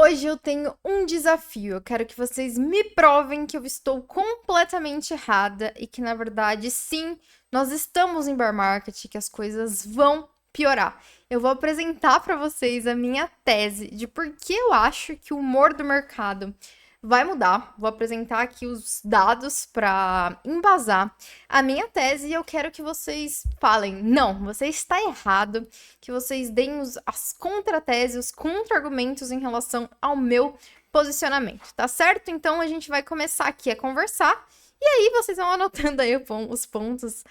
Hoje eu tenho um desafio. Eu quero que vocês me provem que eu estou completamente errada e que, na verdade, sim, nós estamos em bear market, que as coisas vão piorar. Eu vou apresentar para vocês a minha tese de por que eu acho que o humor do mercado vai mudar. Vou apresentar aqui os dados para embasar a minha tese e eu quero que vocês falem: não, você está errado, que vocês deem as contrateses, os contra-argumentos em relação ao meu posicionamento, tá certo? Então a gente vai começar aqui a conversar. E aí vocês vão anotando aí os pontos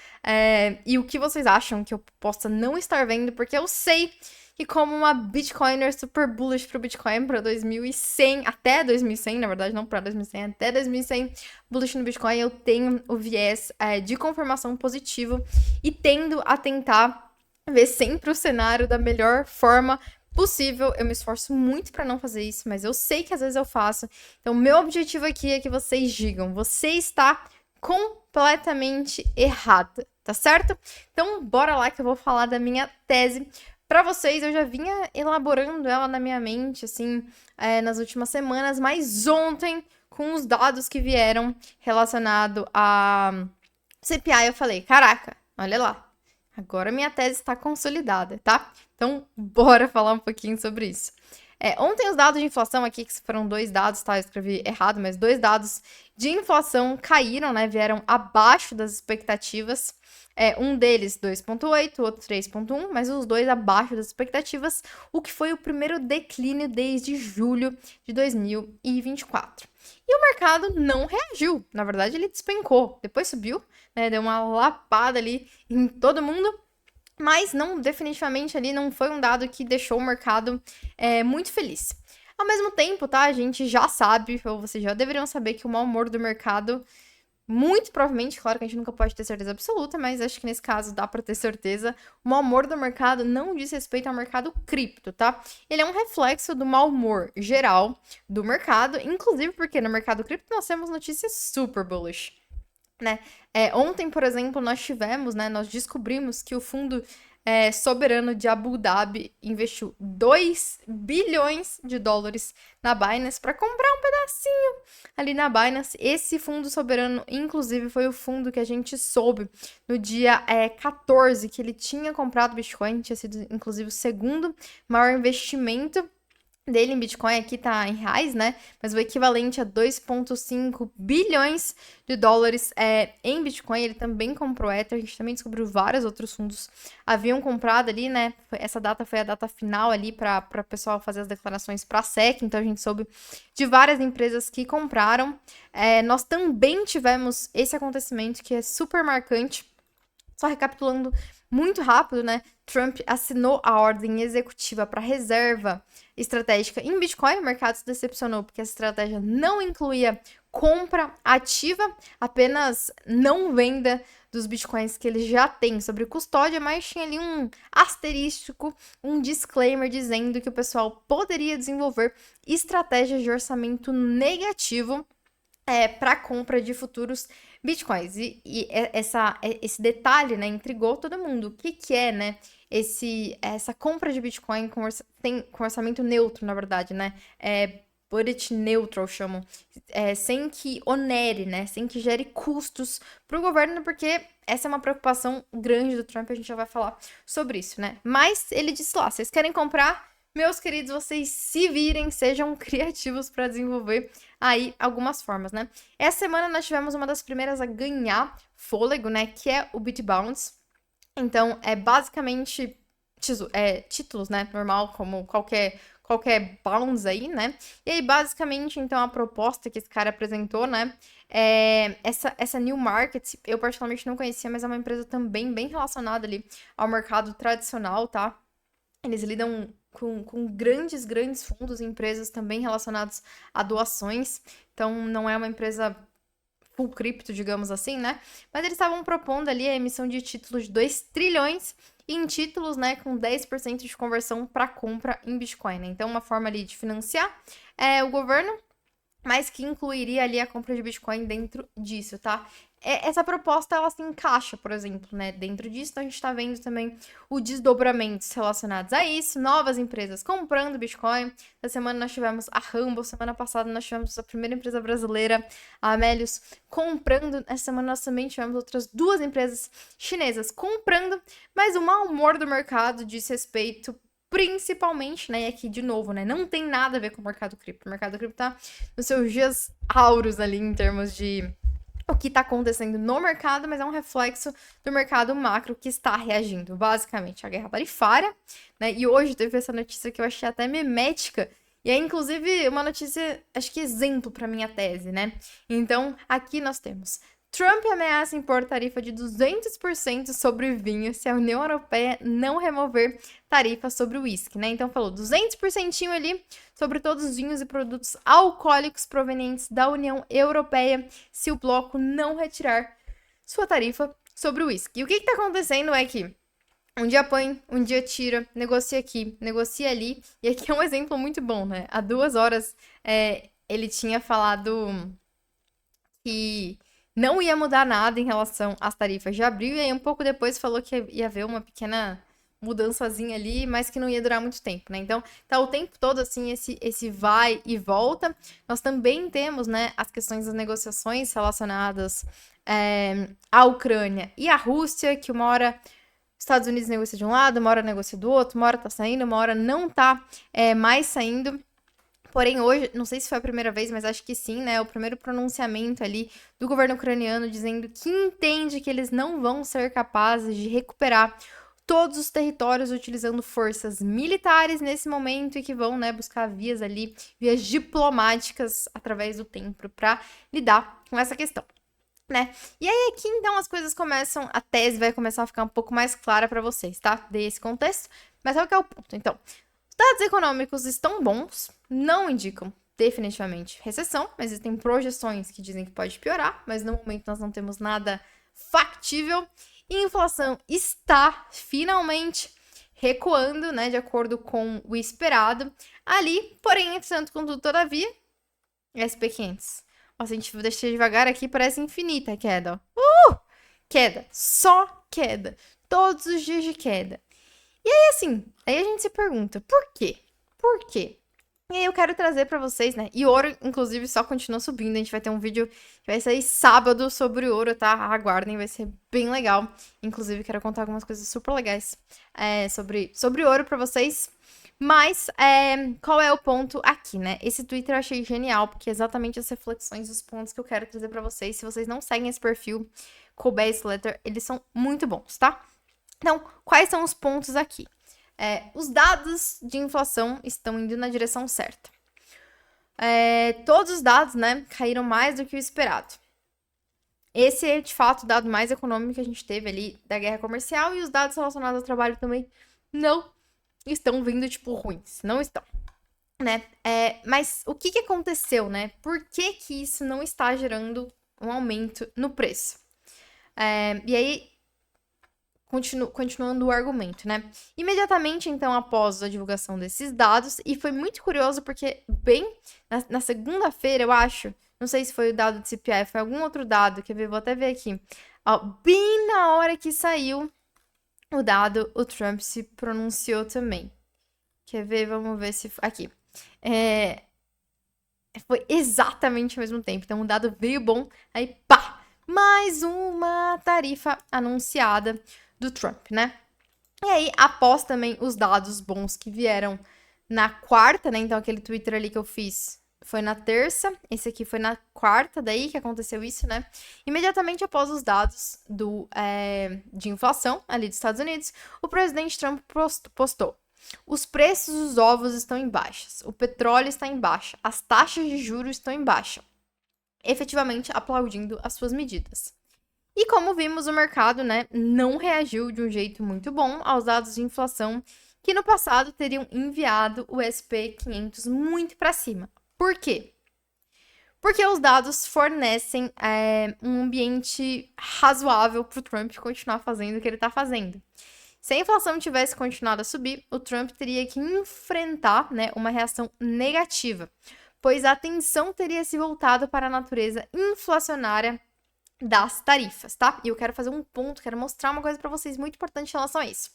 e o que vocês acham que eu possa não estar vendo, porque eu sei que como uma Bitcoiner super bullish pro Bitcoin para 2100, até 2100, na verdade, não para 2100, até 2100 bullish no Bitcoin, eu tenho o viés de confirmação positivo e tendo a tentar ver sempre o cenário da melhor forma possível. Eu me esforço muito para não fazer isso, mas eu sei que às vezes eu faço. Então, meu objetivo aqui é que vocês digam: você está completamente errada, tá certo? Então, bora lá que eu vou falar da minha tese para vocês. Eu já vinha elaborando ela na minha mente, assim, nas últimas semanas, mas ontem, com os dados que vieram relacionado a CPI, eu falei: caraca, olha lá. Agora minha tese está consolidada, tá? Então, bora falar um pouquinho sobre isso. Ontem os dados de inflação aqui, que foram dois dados, tá? Eu escrevi errado, mas dois dados de inflação caíram, né? Vieram abaixo das expectativas. Um deles 2,8, o outro 3,1, mas os dois abaixo das expectativas, o que foi o primeiro declínio desde julho de 2024. E o mercado não reagiu, na verdade ele despencou, depois subiu, né, deu uma lapada ali em todo mundo, mas não, definitivamente ali não foi um dado que deixou o mercado muito feliz. Ao mesmo tempo, tá, a gente já sabe, ou vocês já deveriam saber, que o mau humor do mercado, muito provavelmente, claro que a gente nunca pode ter certeza absoluta, mas acho que nesse caso dá para ter certeza, o mau humor do mercado não diz respeito ao mercado cripto, tá? Ele é um reflexo do mau humor geral do mercado, inclusive porque no mercado cripto nós temos notícias super bullish, né? Ontem, por exemplo, nós descobrimos que o fundo soberano de Abu Dhabi investiu 2 bilhões de dólares na Binance para comprar um pedacinho ali na Binance. Esse fundo soberano, inclusive, foi o fundo que a gente soube no dia 14 que ele tinha comprado Bitcoin, tinha sido, inclusive, o segundo maior investimento dele em Bitcoin. Aqui tá em reais, né? Mas o equivalente a 2,5 bilhões de dólares em Bitcoin. Ele também comprou Ether. A gente também descobriu vários outros fundos haviam comprado ali, né? Essa data foi a data final ali para o pessoal fazer as declarações para a SEC. Então a gente soube de várias empresas que compraram. Nós também tivemos esse acontecimento que é super marcante. Só recapitulando muito rápido, né? Trump assinou a ordem executiva para reserva estratégica em Bitcoin. O mercado se decepcionou porque essa estratégia não incluía compra ativa, apenas não venda dos bitcoins que ele já tem sobre custódia, mas tinha ali um asterístico, um disclaimer dizendo que o pessoal poderia desenvolver estratégias de orçamento negativo para compra de futuros bitcoins. Esse detalhe, né, intrigou todo mundo. O que é, né, essa compra de bitcoin com orçamento neutro, na verdade, né? Budget neutral, chamam. Sem que onere, né? Sem que gere custos para o governo, porque essa é uma preocupação grande do Trump, a gente já vai falar sobre isso, né? Mas ele disse lá: vocês querem comprar? Meus queridos, vocês se virem, sejam criativos para desenvolver aí algumas formas, né? Essa semana nós tivemos uma das primeiras a ganhar fôlego, né? Que é o BitBounce. Então, é basicamente títulos, né? Normal, como qualquer bounce aí, né? E aí, basicamente, então, a proposta que esse cara apresentou, né? Essa New Market, eu particularmente não conhecia, mas é uma empresa também bem relacionada ali ao mercado tradicional, tá? Eles lidam com grandes fundos e empresas também relacionados a doações. Então, não é uma empresa full cripto, digamos assim, né? Mas eles estavam propondo ali a emissão de títulos de 2 trilhões em títulos, né, com 10% de conversão para compra em Bitcoin, né? Então, uma forma ali de financiar o governo, mas que incluiria ali a compra de Bitcoin dentro disso, tá? essa proposta, ela se encaixa, por exemplo, né, dentro disso. Então, a gente está vendo também o desdobramentos relacionados a isso, novas empresas comprando Bitcoin. Essa semana nós tivemos a Rumble, semana passada nós tivemos a primeira empresa brasileira, a Amélios, comprando. Essa semana nós também tivemos outras 2 empresas chinesas comprando, mas o mau humor do mercado diz respeito principalmente, né, e aqui de novo, né, não tem nada a ver com o mercado cripto. O mercado cripto tá nos seus dias áureos ali em termos de o que está acontecendo no mercado, mas é um reflexo do mercado macro que está reagindo, basicamente, à guerra tarifária, né? E hoje teve essa notícia que eu achei até memética, e é inclusive uma notícia, acho que exemplo para minha tese, né? Então, aqui nós temos Trump ameaça impor tarifa de 200% sobre vinho se a União Europeia não remover tarifa sobre o uísque, né? Então falou 200% ali sobre todos os vinhos e produtos alcoólicos provenientes da União Europeia se o bloco não retirar sua tarifa sobre o uísque. E o que está acontecendo é que um dia põe, um dia tira, negocia aqui, negocia ali. E aqui é um exemplo muito bom, né? Há 2 horas ele tinha falado que não ia mudar nada em relação às tarifas de abril, e aí um pouco depois falou que ia haver uma pequena mudançazinha ali, mas que não ia durar muito tempo, né? Então, tá o tempo todo, assim, esse vai e volta. Nós também temos, né, as questões das negociações relacionadas à Ucrânia e à Rússia, que uma hora Estados Unidos negocia de um lado, uma hora negocia do outro, uma hora tá saindo, uma hora não tá mais saindo. Porém, hoje, não sei se foi a primeira vez, mas acho que sim, né? O primeiro pronunciamento ali do governo ucraniano dizendo que entende que eles não vão ser capazes de recuperar todos os territórios utilizando forças militares nesse momento e que vão, né, buscar vias ali, vias diplomáticas através do tempo para lidar com essa questão, né? E aí aqui, então, as coisas começam, a tese vai começar a ficar um pouco mais clara para vocês, tá? Dei esse contexto, mas qual que é o ponto? Então, dados econômicos estão bons, não indicam definitivamente recessão, mas existem projeções que dizem que pode piorar, mas no momento nós não temos nada factível. E a inflação está finalmente recuando, né, de acordo com o esperado ali, porém, entretanto, contudo, todavia, SP500. Ó, se a gente deixar devagar aqui, parece infinita a queda, ó. Queda, só queda, todos os dias de queda. E aí, assim, aí a gente se pergunta, por quê? Por quê? E aí eu quero trazer pra vocês, né? E ouro, inclusive, só continua subindo. A gente vai ter um vídeo que vai sair sábado sobre ouro, tá? Aguardem, vai ser bem legal. Inclusive, quero contar algumas coisas super legais sobre ouro pra vocês. Mas, qual é o ponto aqui, né? Esse Twitter eu achei genial, porque é exatamente as reflexões e os pontos que eu quero trazer pra vocês. Se vocês não seguem esse perfil, Kobe Letter, eles são muito bons, tá? Então, quais são os pontos aqui? Os dados de inflação estão indo na direção certa. Todos os dados, né, caíram mais do que o esperado. Esse é, de fato, o dado mais econômico que a gente teve ali da guerra comercial, e os dados relacionados ao trabalho também não estão vindo, tipo, ruins. Não estão, né? Mas o que aconteceu, né? Por que isso não está gerando um aumento no preço? E aí, continuando o argumento, né? Imediatamente, então, após a divulgação desses dados, e foi muito curioso porque bem na segunda-feira, eu acho, não sei se foi o dado de CPI, foi algum outro dado, quer ver? Vou até ver aqui. Ó, bem na hora que saiu o dado, o Trump se pronunciou também. Quer ver? Vamos ver se... Aqui. Foi exatamente ao mesmo tempo. Então, o dado veio bom, aí pá! Mais uma tarifa anunciada do Trump, né? E aí, após também os dados bons que vieram na quarta, né? Então, aquele Twitter ali que eu fiz foi na terça, esse aqui foi na quarta, daí que aconteceu isso, né? Imediatamente após os dados de inflação ali dos Estados Unidos, o presidente Trump postou: os preços dos ovos estão em baixas, o petróleo está em baixa, as taxas de juros estão em baixa, efetivamente aplaudindo as suas medidas. E como vimos, o mercado, né, não reagiu de um jeito muito bom aos dados de inflação que no passado teriam enviado o SP500 muito para cima. Por quê? Porque os dados fornecem um ambiente razoável para o Trump continuar fazendo o que ele está fazendo. Se a inflação tivesse continuado a subir, o Trump teria que enfrentar, né, uma reação negativa, pois a atenção teria se voltado para a natureza inflacionária das tarifas, tá? E eu quero fazer um ponto, quero mostrar uma coisa para vocês muito importante em relação a isso.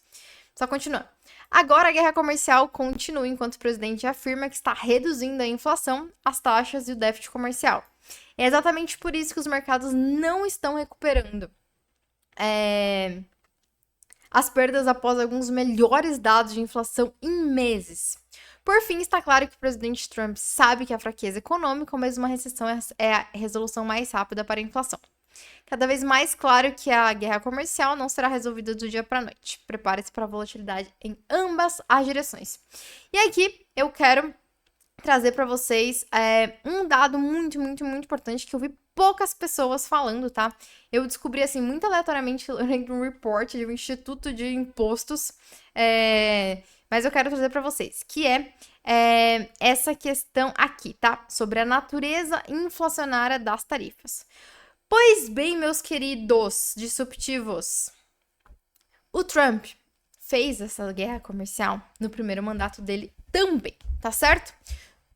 Só continuando. Agora a guerra comercial continua enquanto o presidente afirma que está reduzindo a inflação, as taxas e o déficit comercial. É exatamente por isso que os mercados não estão recuperando as perdas após alguns melhores dados de inflação em meses. Por fim, está claro que o presidente Trump sabe que a fraqueza econômica, ou mesmo uma recessão, é a resolução mais rápida para a inflação. Cada vez mais claro que a guerra comercial não será resolvida do dia para a noite. Prepare-se para a volatilidade em ambas as direções. E aqui eu quero trazer para vocês um dado muito, muito, muito importante que eu vi poucas pessoas falando, tá? Eu descobri, assim, muito aleatoriamente lendo um report do Instituto de Impostos, mas eu quero trazer para vocês, que essa questão aqui, tá? Sobre a natureza inflacionária das tarifas. Pois bem, meus queridos disruptivos, o Trump fez essa guerra comercial no primeiro mandato dele também, tá certo?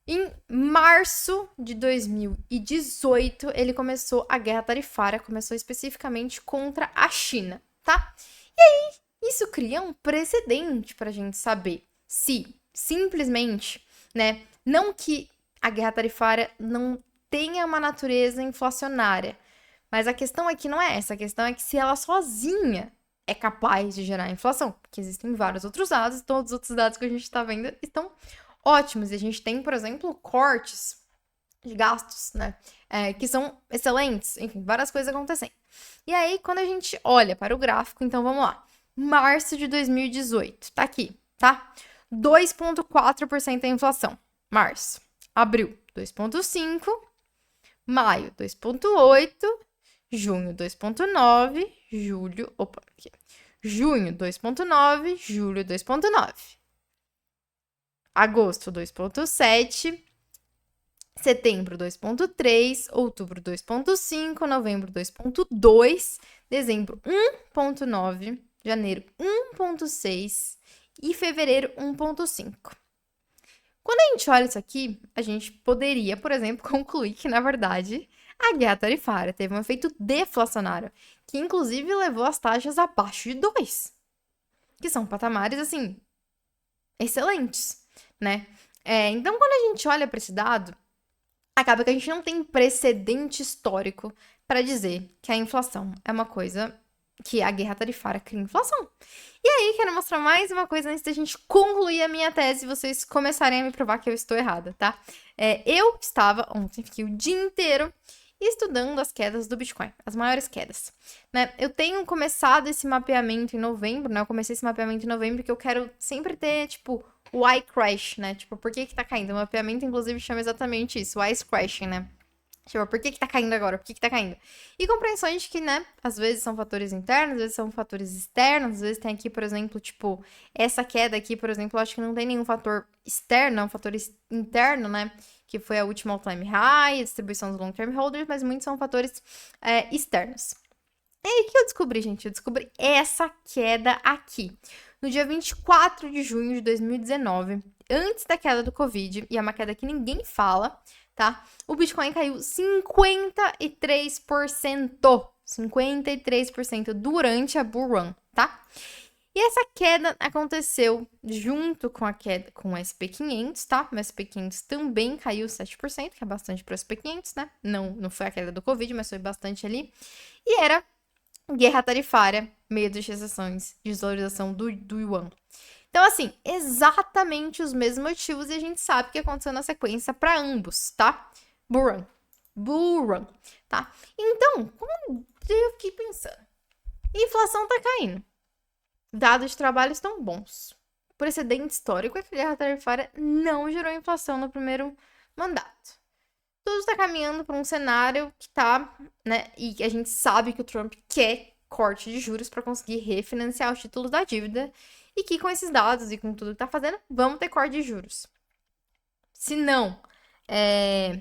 Em março de 2018, ele começou a guerra tarifária, começou especificamente contra a China, tá? E aí, isso cria um precedente pra gente saber se, simplesmente, né, não que a guerra tarifária não tenha uma natureza inflacionária, mas a questão aqui não é essa, a questão é que se ela sozinha é capaz de gerar inflação, porque existem vários outros dados, e todos os outros dados que a gente está vendo estão ótimos. E a gente tem, por exemplo, cortes de gastos, né, que são excelentes, enfim, várias coisas acontecendo. E aí, quando a gente olha para o gráfico, então vamos lá, março de 2018, tá aqui, tá? 2,4% a inflação, março. Abril, 2,5%, maio, 2,8%, junho 2,9, junho 2,9, julho 2,9, agosto 2,7, setembro 2,3, outubro 2,5, novembro 2,2, dezembro 1,9, janeiro 1,6 e fevereiro 1,5. Quando a gente olha isso aqui, a gente poderia, por exemplo, concluir que, na verdade, a guerra tarifária teve um efeito deflacionário, que inclusive levou as taxas abaixo de 2, que são patamares, assim, excelentes, né? Então, quando a gente olha para esse dado, acaba que a gente não tem precedente histórico para dizer que a inflação é uma coisa que a guerra tarifária cria inflação. E aí, quero mostrar mais uma coisa antes da gente concluir a minha tese e vocês começarem a me provar que eu estou errada, tá? Eu estava ontem, fiquei o dia inteiro estudando as quedas do Bitcoin, as maiores quedas, né? Eu tenho começado esse mapeamento em novembro, né? Eu comecei esse mapeamento em novembro que eu quero sempre ter, tipo, o why crash, né? Tipo, por que tá caindo? O mapeamento, inclusive, chama exatamente isso, why crashing, né? Tipo, por que tá caindo agora? Por que tá caindo? E compreensões de que, né, às vezes são fatores internos, às vezes são fatores externos, às vezes tem aqui, por exemplo, tipo, essa queda aqui, por exemplo, eu acho que não tem nenhum fator externo, é um fator interno, né, que foi a última all-time high, a distribuição dos long-term holders, mas muitos são fatores externos. E aí, o que eu descobri, gente? Eu descobri essa queda aqui. No dia 24 de junho de 2019, antes da queda do Covid, e é uma queda que ninguém fala, tá? O Bitcoin caiu 53%. 53% durante a bull run, tá? E essa queda aconteceu junto com a queda com o SP500, tá? O SP500 também caiu 7%, que é bastante para o SP500, né? Não foi a queda do Covid, mas foi bastante ali. E era guerra tarifária, medo de recessões, desvalorização do yuan. Então, assim, exatamente os mesmos motivos e a gente sabe o que aconteceu na sequência para ambos, tá? Bull run, tá? Então, como eu fiquei pensando, inflação tá caindo, dados de trabalho estão bons. O precedente histórico é que a guerra tarifária não gerou inflação no primeiro mandato. Tudo está caminhando para um cenário que tá, né? E a gente sabe que o Trump quer corte de juros para conseguir refinanciar os títulos da dívida e que com esses dados e com tudo que tá fazendo, vamos ter corte de juros. Se não,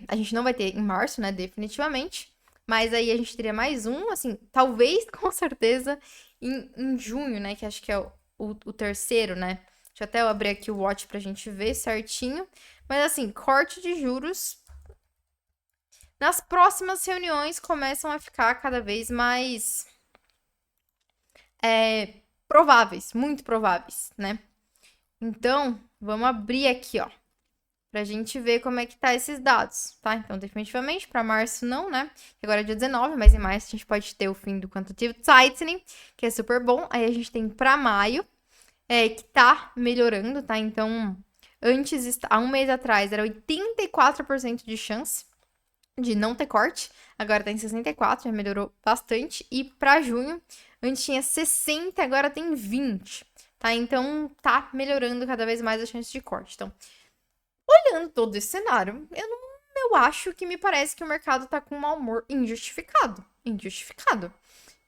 a gente não vai ter em março, né? Definitivamente. Mas aí a gente teria mais um, assim, talvez, com certeza, em junho, né? Que acho que é o terceiro, né? Deixa até eu abrir aqui o watch pra gente ver certinho. Mas assim, corte de juros nas próximas reuniões começam a ficar cada vez mais prováveis, muito prováveis, né? Então, vamos abrir aqui, ó, pra gente ver como é que tá esses dados, tá? Então, definitivamente, para março não, né? Agora é dia 19, mas em março a gente pode ter o fim do quantitative tightening, que é super bom. Aí a gente tem para maio, que tá melhorando, tá? Então, antes, há um mês atrás, era 84% de chance de não ter corte. Agora tá em 64%, já melhorou bastante. E para junho, antes tinha 60%, agora tem 20%, tá? Então, tá melhorando cada vez mais a chance de corte. Então, olhando todo esse cenário, eu acho que me parece que o mercado tá com um mau humor injustificado. Injustificado.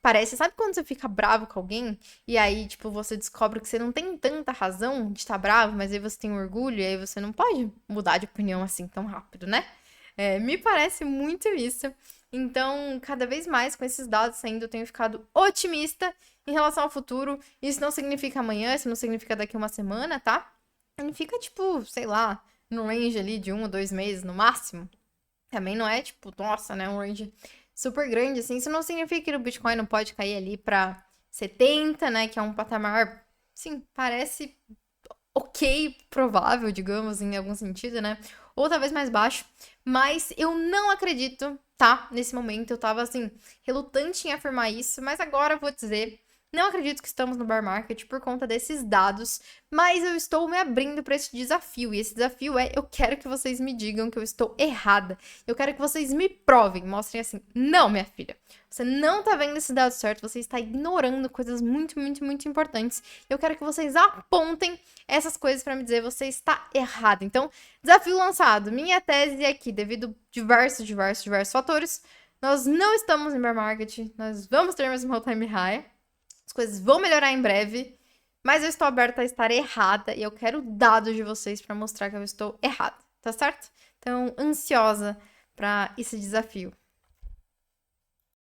Parece, sabe quando você fica bravo com alguém e aí, tipo, você descobre que você não tem tanta razão de estar bravo, mas aí você tem orgulho e aí você não pode mudar de opinião assim tão rápido, né? Me parece muito isso. Então, cada vez mais com esses dados saindo, eu tenho ficado otimista em relação ao futuro. Isso não significa amanhã, isso não significa daqui uma semana, tá? Significa, tipo, sei lá, no range ali de 1 ou 2 meses no máximo. Também não é, tipo, nossa, né? Um range super grande, assim. Isso não significa que o Bitcoin não pode cair ali pra 70, né? Que é um patamar, sim, parece ok, provável, digamos, em algum sentido, né? Ou talvez mais baixo. Mas eu não acredito, tá? Nesse momento eu tava, assim, relutante em afirmar isso. Mas agora eu vou dizer. Não acredito que estamos no bear market por conta desses dados, mas eu estou me abrindo para esse desafio. E esse desafio eu quero que vocês me digam que eu estou errada. Eu quero que vocês me provem, mostrem assim: não, minha filha, você não tá vendo esse dado certo, você está ignorando coisas muito, muito, muito importantes. Eu quero que vocês apontem essas coisas para me dizer você está errada. Então, desafio lançado. Minha tese é que, devido a diversos fatores, nós não estamos em bear market, nós vamos ter mais um all-time high. As coisas vão melhorar em breve, mas eu estou aberta a estar errada e eu quero dados de vocês para mostrar que eu estou errada, tá certo? Então, ansiosa para esse desafio.